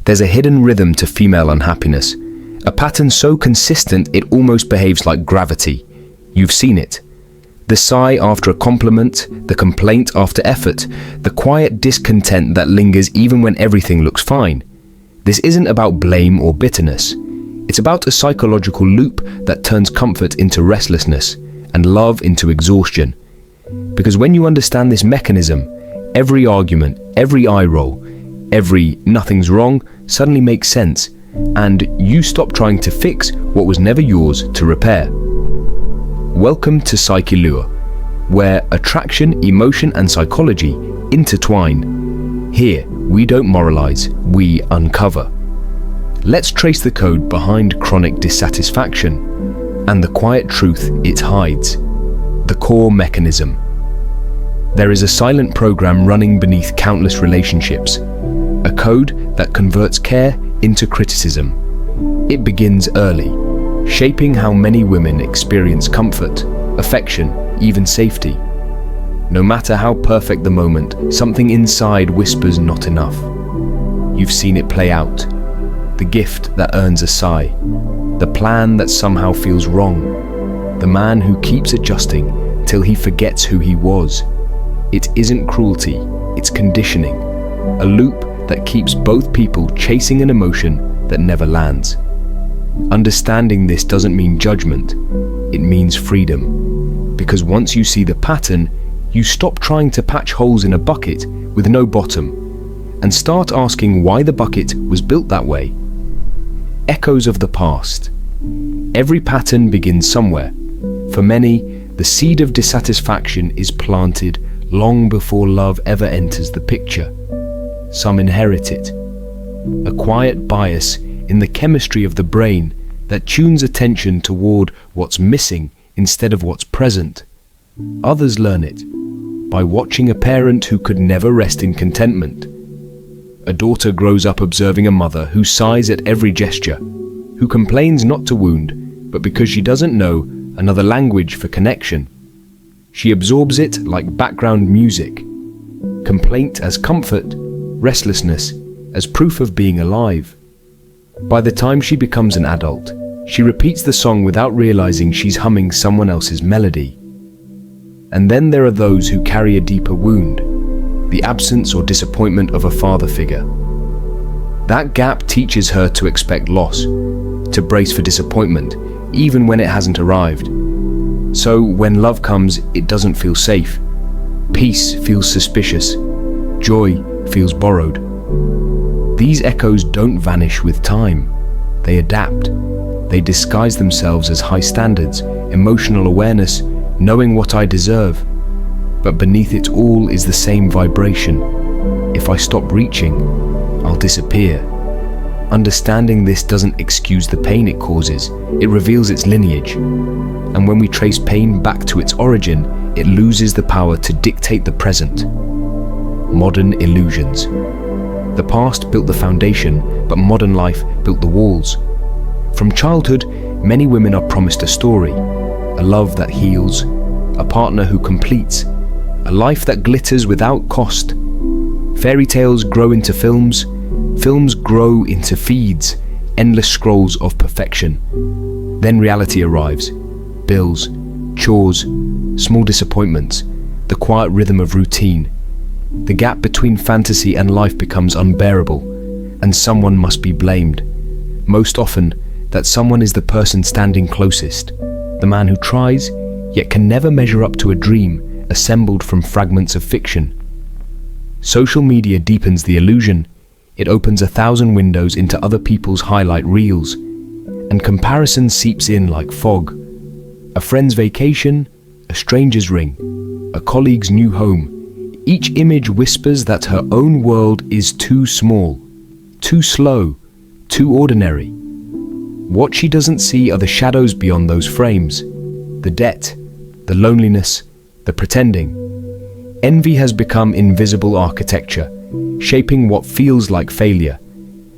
There's a hidden rhythm to female unhappiness, a pattern so consistent it almost behaves like gravity. You've seen it. The sigh after a compliment, the complaint after effort, the quiet discontent that lingers even when everything looks fine. This isn't about blame or bitterness. It's about a psychological loop that turns comfort into restlessness and love into exhaustion. Because when you understand this mechanism, every argument, every eye roll, every nothing's wrong suddenly makes sense, and you stop trying to fix what was never yours to repair. Welcome to PsycheLure, where attraction, emotion, and psychology intertwine. Here, we don't moralize, we uncover. Let's trace the code behind chronic dissatisfaction and the quiet truth it hides, the core mechanism. There is a silent program running beneath countless relationships, a code that converts care into criticism. It begins early, shaping how many women experience comfort, affection, even safety. No matter how perfect the moment, something inside whispers not enough. You've seen it play out. The gift that earns a sigh, the plan that somehow feels wrong, the man who keeps adjusting till he forgets who he was. It isn't cruelty, it's conditioning, a loop that keeps both people chasing an emotion that never lands. Understanding this doesn't mean judgment, it means freedom. Because once you see the pattern, you stop trying to patch holes in a bucket with no bottom and start asking why the bucket was built that way. Echoes of the past. Every pattern begins somewhere. For many, the seed of dissatisfaction is planted long before love ever enters the picture. Some inherit it. A quiet bias in the chemistry of the brain that tunes attention toward what's missing instead of what's present. Others learn it by watching a parent who could never rest in contentment. A daughter grows up observing a mother who sighs at every gesture, who complains not to wound, but because she doesn't know another language for connection. She absorbs it like background music. Complaint as comfort, restlessness as proof of being alive. By the time she becomes an adult, she repeats the song without realizing she's humming someone else's melody. And then there are those who carry a deeper wound, the absence or disappointment of a father figure. That gap teaches her to expect loss, to brace for disappointment, even when it hasn't arrived. So when love comes, it doesn't feel safe. Peace feels suspicious. Joy feels borrowed. These echoes don't vanish with time. They adapt. They disguise themselves as high standards, emotional awareness, knowing what I deserve. But beneath it all is the same vibration. If I stop reaching, I'll disappear. Understanding this doesn't excuse the pain it causes, it reveals its lineage. And when we trace pain back to its origin, it loses the power to dictate the present. Modern illusions. The past built the foundation, but modern life built the walls. From childhood, many women are promised a story, a love that heals, a partner who completes, a life that glitters without cost. Fairy tales grow into films, films grow into feeds, endless scrolls of perfection. Then reality arrives. Bills, chores, small disappointments, the quiet rhythm of routine. The gap between fantasy and life becomes unbearable, and someone must be blamed. Most often, that someone is the person standing closest, the man who tries, yet can never measure up to a dream assembled from fragments of fiction. Social media deepens the illusion. It opens 1,000 windows into other people's highlight reels, and comparison seeps in like fog. A friend's vacation, a stranger's ring, a colleague's new home. Each image whispers that her own world is too small, too slow, too ordinary. What she doesn't see are the shadows beyond those frames, the debt, the loneliness, the pretending. Envy has become invisible architecture, shaping what feels like failure.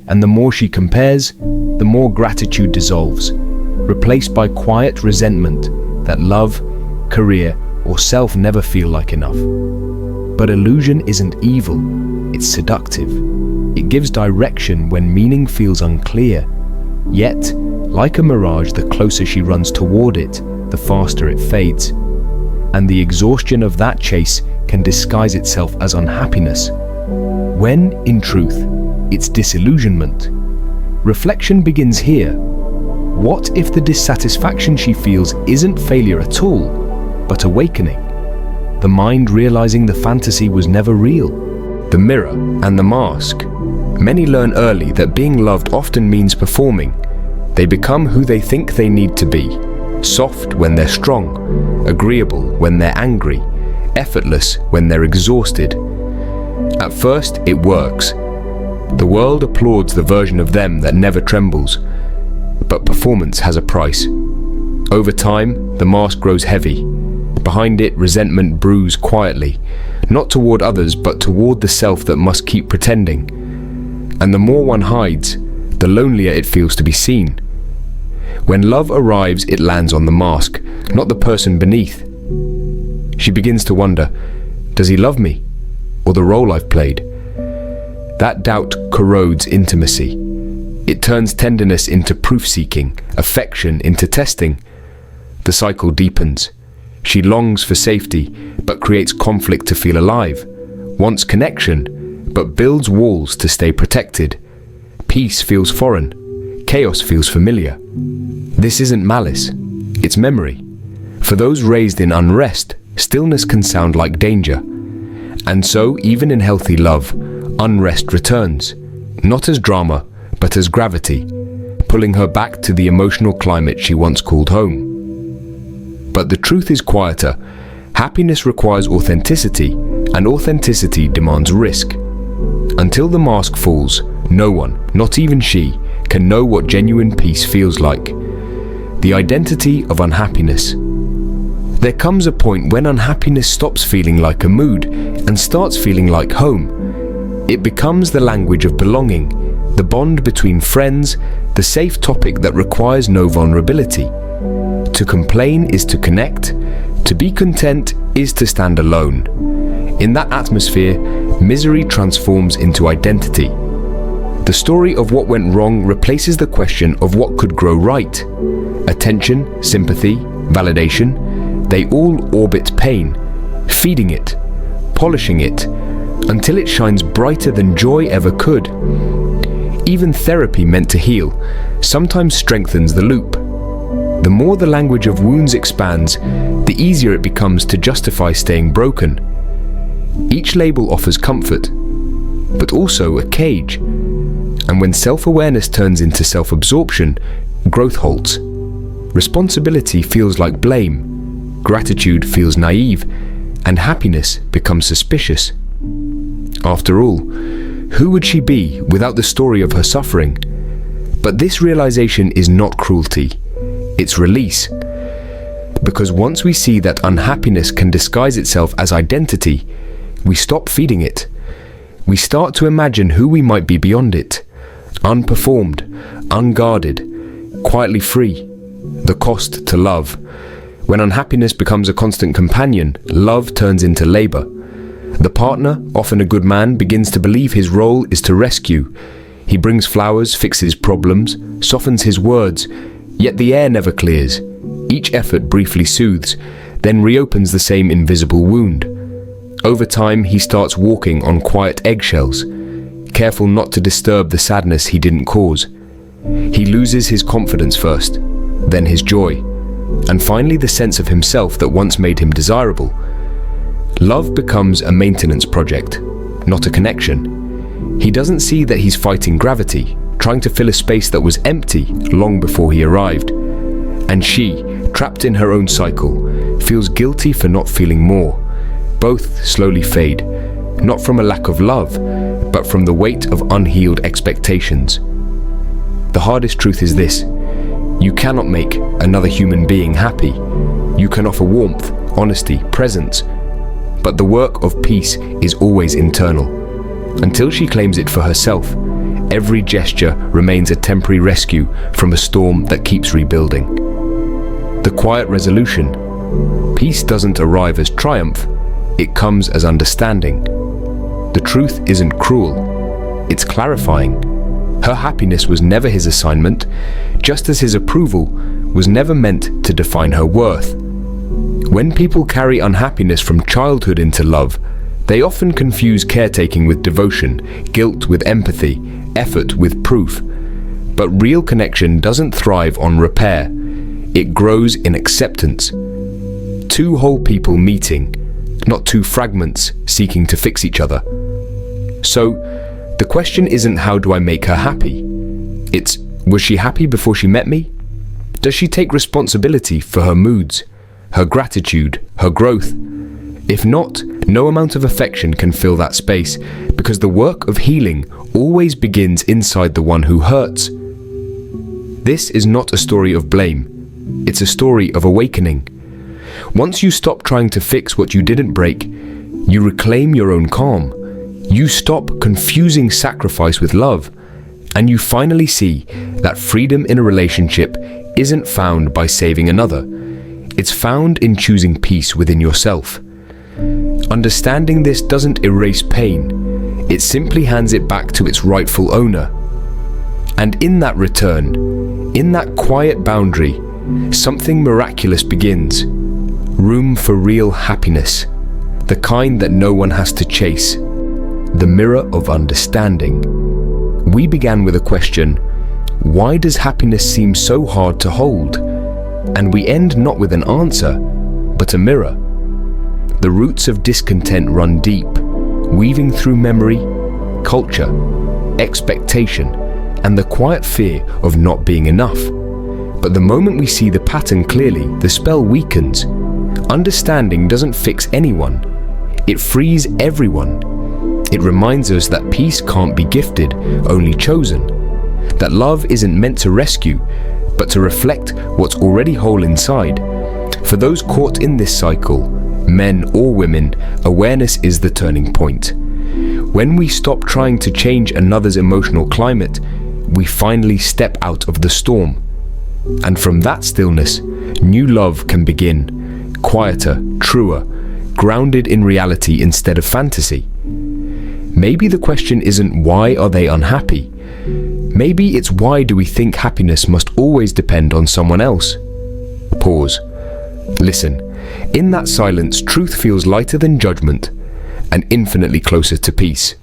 And the more she compares, the more gratitude dissolves, replaced by quiet resentment that love, career, or self never feel like enough. But illusion isn't evil, it's seductive. It gives direction when meaning feels unclear. Yet, like a mirage, the closer she runs toward it, the faster it fades. And the exhaustion of that chase can disguise itself as unhappiness, when, in truth, it's disillusionment. Reflection begins here. What if the dissatisfaction she feels isn't failure at all, but awakening? The mind realizing the fantasy was never real. The mirror and the mask. Many learn early that being loved often means performing. They become who they think they need to be. Soft when they're strong, agreeable when they're angry, effortless when they're exhausted. At first, it works. The world applauds the version of them that never trembles. But performance has a price. Over time, the mask grows heavy. Behind it, resentment brews quietly, not toward others, but toward the self that must keep pretending. And the more one hides, the lonelier it feels to be seen. When love arrives, it lands on the mask, not the person beneath. She begins to wonder, does he love me, or the role I've played? That doubt corrodes intimacy. It turns tenderness into proof-seeking, affection into testing. The cycle deepens. She longs for safety, but creates conflict to feel alive. Wants connection, but builds walls to stay protected. Peace feels foreign. Chaos feels familiar. This isn't malice. It's memory. For those raised in unrest, stillness can sound like danger. And so, even in healthy love, unrest returns. Not as drama, but as gravity, pulling her back to the emotional climate she once called home. But the truth is quieter. Happiness requires authenticity, and authenticity demands risk. Until the mask falls, no one, not even she, can know what genuine peace feels like. The identity of unhappiness. There comes a point when unhappiness stops feeling like a mood and starts feeling like home. It becomes the language of belonging, the bond between friends, the safe topic that requires no vulnerability. To complain is to connect. To be content is to stand alone. In that atmosphere, misery transforms into identity. The story of what went wrong replaces the question of what could grow right. Attention, sympathy, validation, they all orbit pain, feeding it, polishing it, until it shines brighter than joy ever could. Even therapy meant to heal sometimes strengthens the loop. The more the language of wounds expands, the easier it becomes to justify staying broken. Each label offers comfort, but also a cage. And when self-awareness turns into self-absorption, growth halts. Responsibility feels like blame, gratitude feels naive, and happiness becomes suspicious. After all, who would she be without the story of her suffering? But this realization is not cruelty, it's release. Because once we see that unhappiness can disguise itself as identity, we stop feeding it. We start to imagine who we might be beyond it. Unperformed, unguarded, quietly free. The cost to love. When unhappiness becomes a constant companion, love turns into labor. The partner, often a good man, begins to believe his role is to rescue. He brings flowers, fixes problems, softens his words, yet the air never clears. Each effort briefly soothes, then reopens the same invisible wound. Over time, he starts walking on quiet eggshells, careful not to disturb the sadness he didn't cause. He loses his confidence first, then his joy, and finally the sense of himself that once made him desirable. Love becomes a maintenance project, not a connection. He doesn't see that he's fighting gravity, trying to fill a space that was empty long before he arrived. And she, trapped in her own cycle, feels guilty for not feeling more. Both slowly fade, not from a lack of love, but from the weight of unhealed expectations. The hardest truth is this: you cannot make another human being happy. You can offer warmth, honesty, presence, but the work of peace is always internal. Until she claims it for herself, every gesture remains a temporary rescue from a storm that keeps rebuilding. The quiet resolution. Peace doesn't arrive as triumph, it comes as understanding. The truth isn't cruel, It's clarifying. Her happiness was never his assignment, just as his approval was never meant to define her worth. When people carry unhappiness from childhood into love, they often confuse caretaking with devotion, guilt with empathy, effort with proof. But real connection doesn't thrive on repair. It grows in acceptance. Two whole people meeting, not two fragments seeking to fix each other. So, the question isn't how do I make her happy? It's, was she happy before she met me? Does she take responsibility for her moods, her gratitude, her growth? If not, no amount of affection can fill that space, because the work of healing always begins inside the one who hurts. This is not a story of blame. It's a story of awakening. Once you stop trying to fix what you didn't break, you reclaim your own calm. You stop confusing sacrifice with love, and you finally see that freedom in a relationship isn't found by saving another. It's found in choosing peace within yourself. Understanding this doesn't erase pain. It simply hands it back to its rightful owner. And in that return, in that quiet boundary, something miraculous begins. Room for real happiness, the kind that no one has to chase. The mirror of understanding. We began with a question, why does happiness seem so hard to hold? And we end not with an answer, but a mirror. The roots of discontent run deep, weaving through memory, culture, expectation, and the quiet fear of not being enough. But the moment we see the pattern clearly, the spell weakens. Understanding doesn't fix anyone. It frees everyone. It reminds us that peace can't be gifted, only chosen. That love isn't meant to rescue, but to reflect what's already whole inside. For those caught in this cycle, men or women, awareness is the turning point. When we stop trying to change another's emotional climate, we finally step out of the storm. And from that stillness, new love can begin, quieter, truer, grounded in reality instead of fantasy. Maybe the question isn't why are they unhappy? Maybe it's why do we think happiness must always depend on someone else? Pause. Listen. In that silence, truth feels lighter than judgment and infinitely closer to peace.